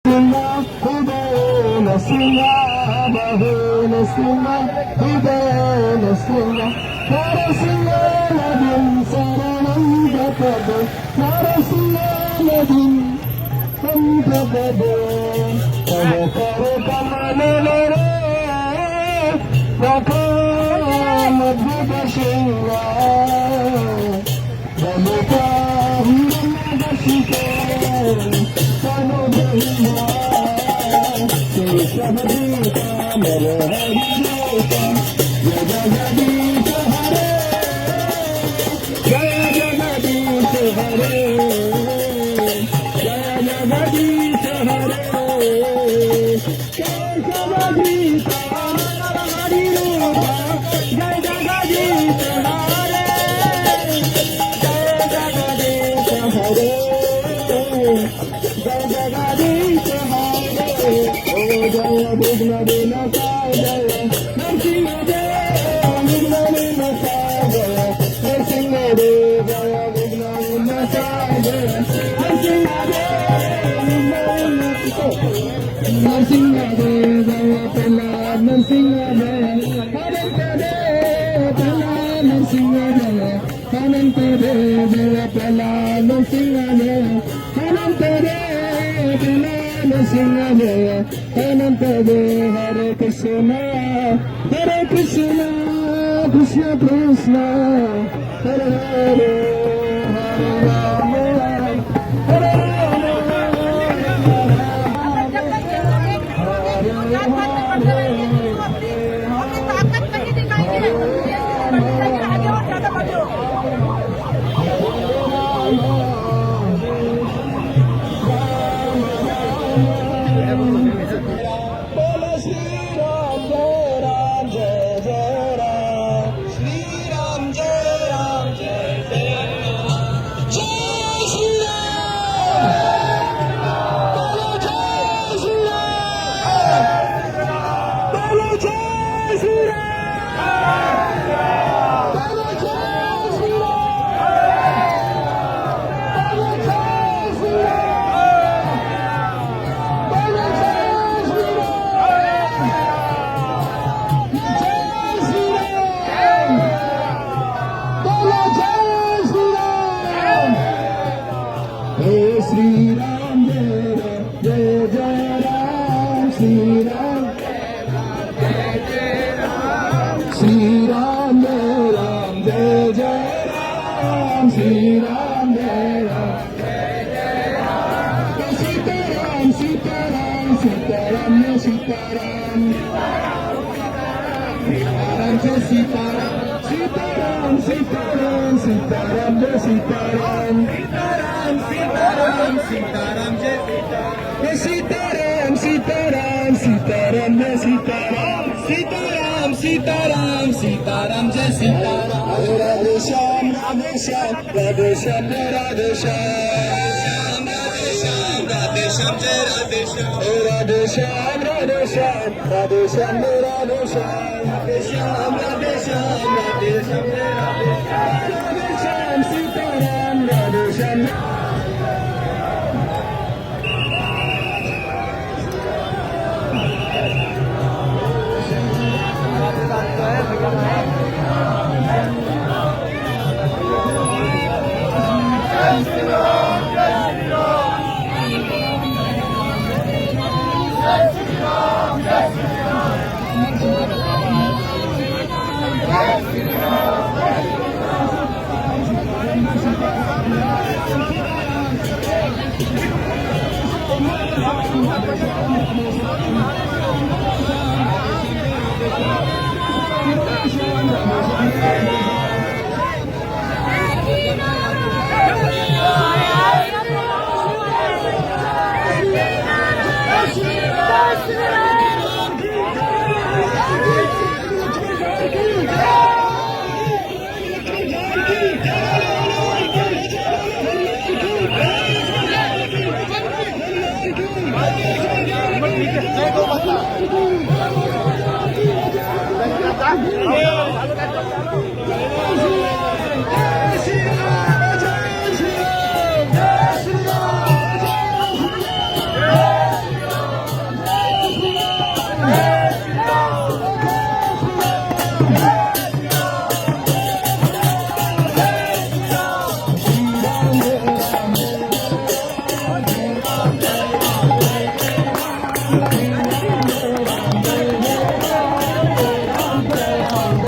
Narasimha, Narasimha, Narasimha, Narasimha, Nadim Saranam Prabhu, Narasimha, Nadim Prabhu, Kare Kamanare, Rakha Madhuba Shinga, Ramita Hiranagashike, Sanu Dhamma. Shabadita Mera Harita Jagadita Hare Jaya Jagadita Hare Jaya Jagadita Hare Jaya Jagadita Hari Rupa Jaya Jagadita Hare Jaya Jagadita Hare Jaya Jagadita Hare Jaya Vigna Vinasaya Narsimha Jaya Vigna Vinasaya Narsimha Jaya Vigna Vinasaya Narsimha Jaya Vigna Vinasaya Narsimha Jaya Pala Narsimha Jaya Ananta Jaya Pala Narsimha Jaya Ananta Jaya Pala Narsimha Jaya Ananta Jaya Pala Narsimha Jaya Ananta Jaya Hare Krishna Krishna Krishna Hare Hare Hare Rama Hare Sri Ram Jai Jai Ram Sri Ram Sri Ram Jai Jai Ram Sri Ram Jai Ram Sitaram Sitaram Sitaram Sitaram Sitaram Sitaram Sitaram Sitaram Sitaram Sitaram Sitaram Sitaram Jai Sitaram Sitaram Sitaram Jai Sitaram Sitaram Sitaram Sitaram Jai Sitaram Radhe Shyam Radhe Shyam Radhe Shyam Radhe Shyam Radhe Shyam Jai Radhe Shyam Radhe Shyam Radhe Shyam Radhe Shyam Radhe Shyam Radhe Shyam Radhe Shyam Radhe Shyam Radhe Shyam Sitaram Radhe Shyam Halo,